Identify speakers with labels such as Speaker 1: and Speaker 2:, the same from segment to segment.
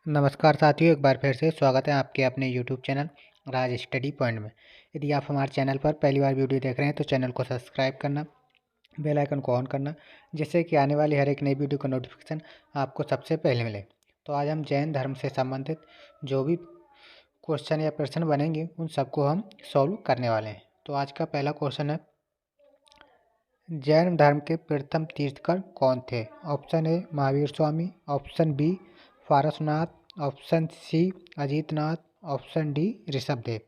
Speaker 1: नमस्कार साथियों, एक बार फिर से स्वागत है आपके अपने यूट्यूब चैनल राज स्टडी पॉइंट में। यदि आप हमारे चैनल पर पहली बार वीडियो देख रहे हैं तो चैनल को सब्सक्राइब करना, बेल आइकन को ऑन करना, जिससे कि आने वाली हर एक नई वीडियो का नोटिफिकेशन आपको सबसे पहले मिले। तो आज हम जैन धर्म से संबंधित जो भी क्वेश्चन या प्रश्न बनेंगे उन सबको हम सॉल्व करने वाले हैं। तो आज का पहला क्वेश्चन है, जैन धर्म के प्रथम तीर्थकर कौन थे? Option A Mahavir Swami, option B Parasnath, option C Ajitnath, option D Rishabhdev.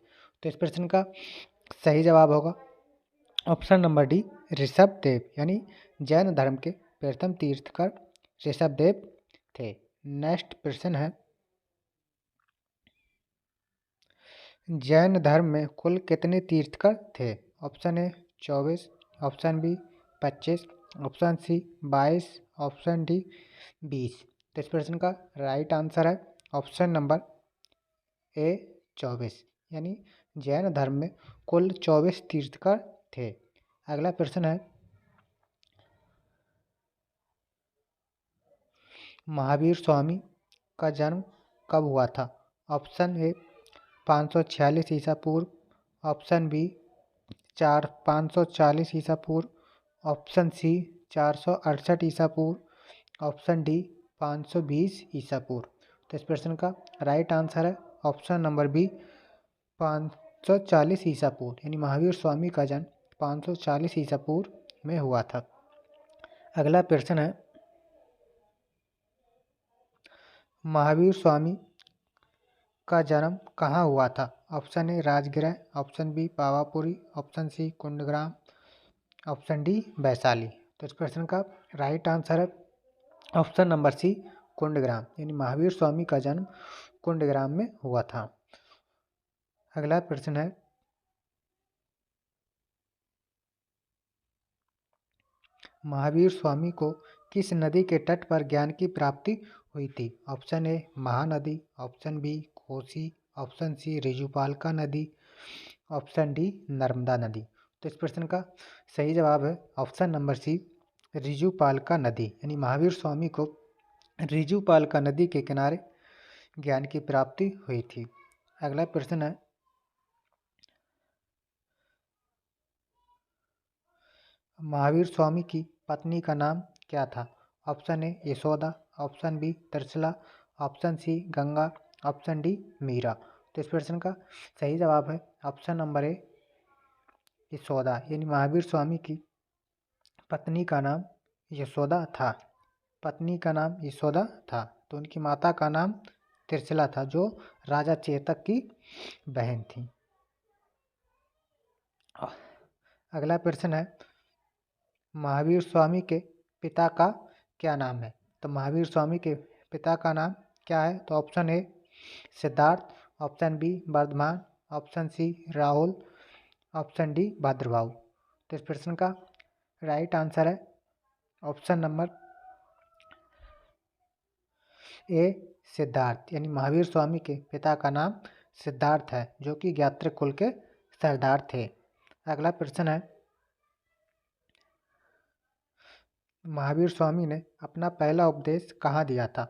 Speaker 1: तो इस प्रश्न का सही जवाब होगा ऑप्शन नंबर डी ऋषभदेव, यानी जैन धर्म के प्रथम तीर्थकर ऋषभदेव थे। नेक्स्ट प्रश्न है, जैन धर्म में कुल कितने तीर्थकर थे? Option A 24, option B 25, option C 22, option D 20। तो इस प्रश्न का राइट आंसर है ऑप्शन नंबर ए 24, यानी जैन धर्म में कुल 24 तीर्थकर थे। अगला प्रश्न है, महावीर स्वामी का जन्म कब हुआ था? ऑप्शन ए 546 ईसा पूर्व, ऑप्शन बी 540 ईसा पूर्व, ऑप्शन सी 468 ईसा पूर्व, ऑप्शन डी 520 ईसा पूर्व। तो इस प्रश्न का राइट आंसर है ऑप्शन नंबर बी 540 ईसा पूर्व, यानी महावीर स्वामी का जन्म 540 ईसा पूर्व में हुआ था। अगला प्रश्न है, महावीर स्वामी का जन्म कहाँ हुआ था? Option A Rajgriha, option B Pawapuri, option C Kundgram, option D Vaishali. तो इस प्रश्न का राइट आंसर है ऑप्शन नंबर सी कुंडग्राम, यानी महावीर स्वामी का जन्म कुंडग्राम में हुआ था। अगला प्रश्न है, महावीर स्वामी को किस नदी के तट पर ज्ञान की प्राप्ति हुई थी? Option A Mahanadi, option B Kosi, option C Rijupalika नदी, ऑप्शन डी नर्मदा नदी। तो इस प्रश्न का सही जवाब है ऑप्शन नंबर सी रिजुपालका नदी, यानी महावीर स्वामी को रिजुपालका नदी के किनारे ज्ञान की प्राप्ति हुई थी। अगला प्रश्न है, महावीर स्वामी की पत्नी का नाम क्या था? Option A Yashoda, option B Trishala, option C Ganga, option D Meera. तो इस प्रश्न का सही जवाब है ऑप्शन नंबर ए यशोदा, यानी महावीर स्वामी की पत्नी का नाम यशोदा था। पत्नी का नाम यशोदा था, तो उनकी माता का नाम त्रिशला था, जो राजा चेतक की बहन थी। अगला प्रश्न है, महावीर स्वामी के पिता का क्या नाम है? तो महावीर स्वामी के पिता का नाम क्या है? तो option A Siddhartha, option B Vardhaman, option C Rahul, option D Bhadrabahu. तो इस प्रश्न का राइट आंसर है ऑप्शन नंबर ए सिद्धार्थ, यानी महावीर स्वामी के पिता का नाम सिद्धार्थ है, जो कि ज्ञात्र कुल के सरदार थे। अगला प्रश्न है, महावीर स्वामी ने अपना पहला उपदेश कहाँ दिया था?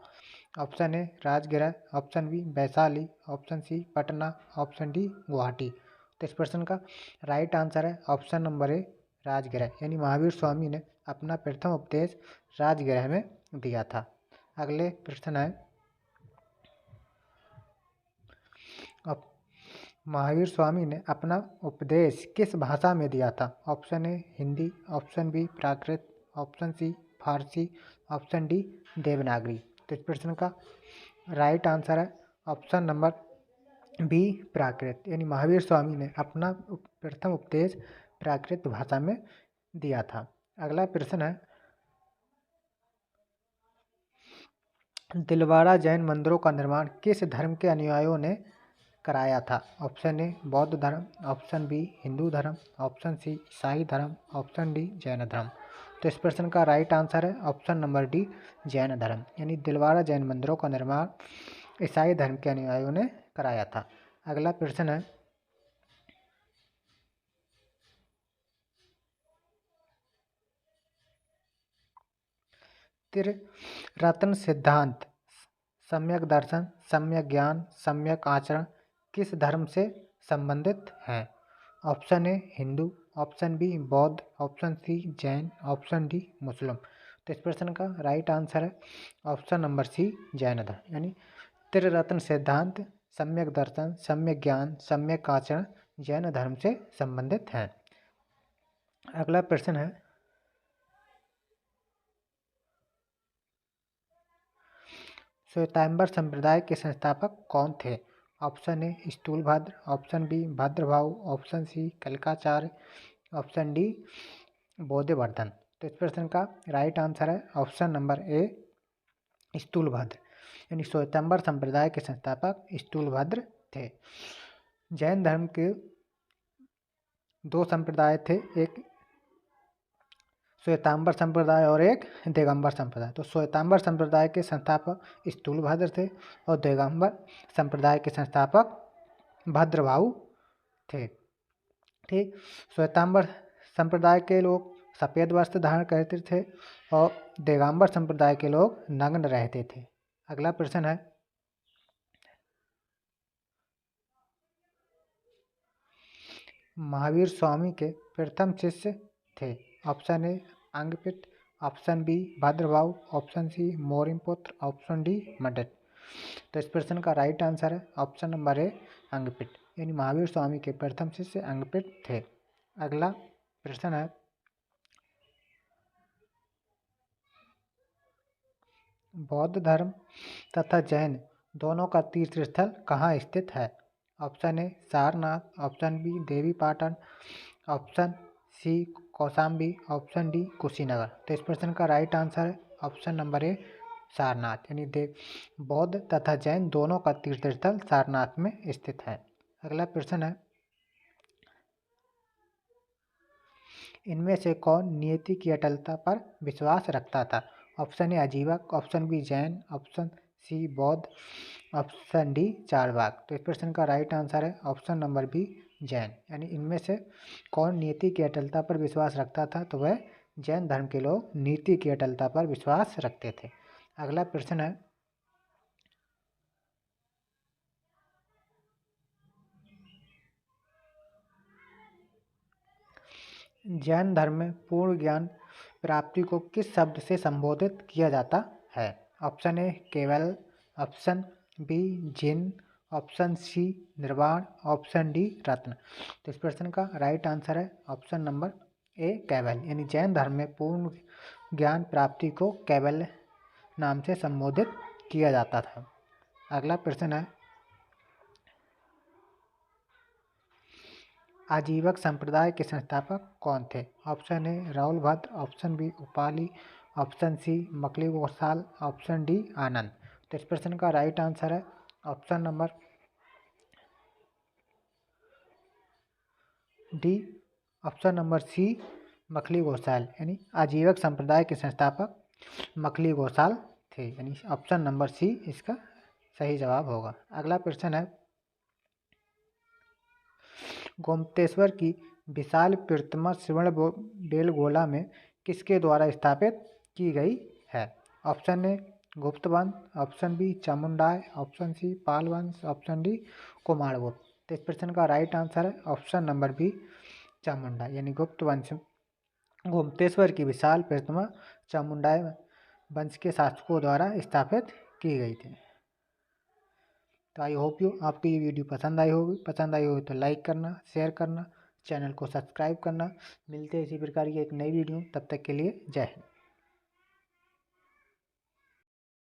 Speaker 1: Option A Rajgriha, option B Vaishali, option C Patna, option D Guwahati. तो इस प्रश्न का राइट आंसर है ऑप्शन नंबर ए राजगृह, यानी महावीर स्वामी ने अपना प्रथम उपदेश राजगृह में दिया था। अगले प्रश्न है, अब महावीर स्वामी ने अपना उपदेश किस भाषा में दिया था? Option A Hindi, option B Prakrit, option C Farsi, option D Devanagari. तो इस प्रश्न का राइट आंसर है ऑप्शन नंबर बी प्राकृत, यानी महावीर स्वामी ने अपना प्रथम उपदेश प्राकृत भाषा में दिया था। अगला प्रश्न है, दिलवाड़ा जैन मंदिरों का निर्माण किस धर्म के अनुयायियों ने कराया था? ऑप्शन ए बौद्ध धर्म, ऑप्शन बी हिंदू धर्म, ऑप्शन सी ईसाई धर्म, ऑप्शन डी जैन धर्म। तो इस प्रश्न का राइट आंसर है ऑप्शन नंबर डी जैन धर्म, यानी दिलवाड़ा जैन मंदिरों का निर्माण ईसाई धर्म के अनुयायियों ने कराया था। अगला प्रश्न है, त्रिरत्न सिद्धांत सम्यक दर्शन, सम्यक ज्ञान, सम्यक आचरण किस धर्म से संबंधित हैं? Option A Hindu, option B Bauddh, option C Jain, option D Muslim. तो इस प्रश्न का राइट आंसर है ऑप्शन नंबर सी जैन धर्म। यानी त्रिरत्न सिद्धांत, सम्यक दर्शन, सम्यक ज्ञान, सम्यक आचरण जैन धर्म से संबंधित हैं। अगला प्रश्न है श्वेतांबर संप्रदाय के संस्थापक कौन थे? Option A Sthulabhadra, option B Bhadrabahu, option C Kalikacharya, option D Bodhvardhan. तो इस प्रश्न का राइट आंसर है ऑप्शन नंबर ए स्थूलभद्र। यानी श्वेतांबर संप्रदाय के संस्थापक स्थूलभद्र थे। जैन धर्म के दो संप्रदाय थे, एक श्वेतांबर संप्रदाय और एक दिगंबर संप्रदाय। तो श्वेतांबर संप्रदाय के संस्थापक स्थूलभद्र थे और दिगंबर संप्रदाय के संस्थापक भद्रभाऊ थे। ठीक, श्वेतांबर संप्रदाय के लोग सफ़ेद वस्त्र धारण करते थे और दिगंबर संप्रदाय के लोग नग्न रहते थे। अगला प्रश्न है महावीर स्वामी के प्रथम शिष्य थे? Option A Angapit, option B Bhadrabahu, option C Mauryaputra, option D Mandan. तो इस प्रश्न का राइट आंसर है ऑप्शन नंबर ए अंगपित। यानी महावीर स्वामी के प्रथम शिष्य अंगपित थे। अगला प्रश्न है बौद्ध धर्म तथा जैन दोनों का तीर्थ स्थल कहाँ स्थित है? Option A Sarnath, option B Devipatan, option C Kaushambi, option D Kushinagar. तो इस प्रश्न का राइट आंसर है ऑप्शन नंबर ए सारनाथ। यानी बौद्ध तथा जैन दोनों का तीर्थ स्थल सारनाथ में स्थित है। अगला प्रश्न है इनमें से कौन नियति की अटलता पर विश्वास रखता था? Option A Ajivika, option B Jain, option C Bauddh, option D Charvak. तो इस प्रश्न का राइट आंसर है ऑप्शन नंबर बी जैन। यानी इनमें से कौन नीति की अटलता पर विश्वास रखता था? तो वह जैन धर्म के लोग नीति की अटलता पर विश्वास रखते थे। अगला प्रश्न है जैन धर्म में पूर्ण ज्ञान प्राप्ति को किस शब्द से संबोधित किया जाता है? ऑप्शन ए केवल, ऑप्शन बी जिन, ऑप्शन सी निर्वाण, ऑप्शन डी रत्न। तो इस प्रश्न का राइट आंसर है ऑप्शन नंबर ए कैवल। यानी जैन धर्म में पूर्ण ज्ञान प्राप्ति को कैवल्य नाम से संबोधित किया जाता था। अगला प्रश्न है आजीवक संप्रदाय के संस्थापक कौन थे? Option A Rahul Bhadra, option B Upali, option C Makkhali Gosal, option D Anand. तो इस प्रश्न का राइट आंसर है option number D, option number C Makkhali Gosal. यानी आजीवक संप्रदाय के संस्थापक मखली गोसाल थे। यानी ऑप्शन नंबर सी इसका सही जवाब होगा। अगला प्रश्न है गोमतेश्वर की विशाल प्रतिमा श्रवण बेलगोला में किसके द्वारा स्थापित की गई है? ऑप्शन ए गुप्त वंश, ऑप्शन बी चामुंडाय, ऑप्शन सी पाल वंश, ऑप्शन डी कुमारगुप्त। तो इस प्रश्न का राइट आंसर है ऑप्शन नंबर बी चामुंडा। यानी गुप्त वंश गोमतेश्वर की विशाल प्रतिमा चामुंडाय वंश के शासकों द्वारा स्थापित की गई थी। तो आई होप यू आपको ये वीडियो पसंद आई होगी तो लाइक करना, शेयर करना, चैनल को सब्सक्राइब करना। मिलते हैं इसी प्रकार की एक नई वीडियो, तब तक के लिए जय हिंद।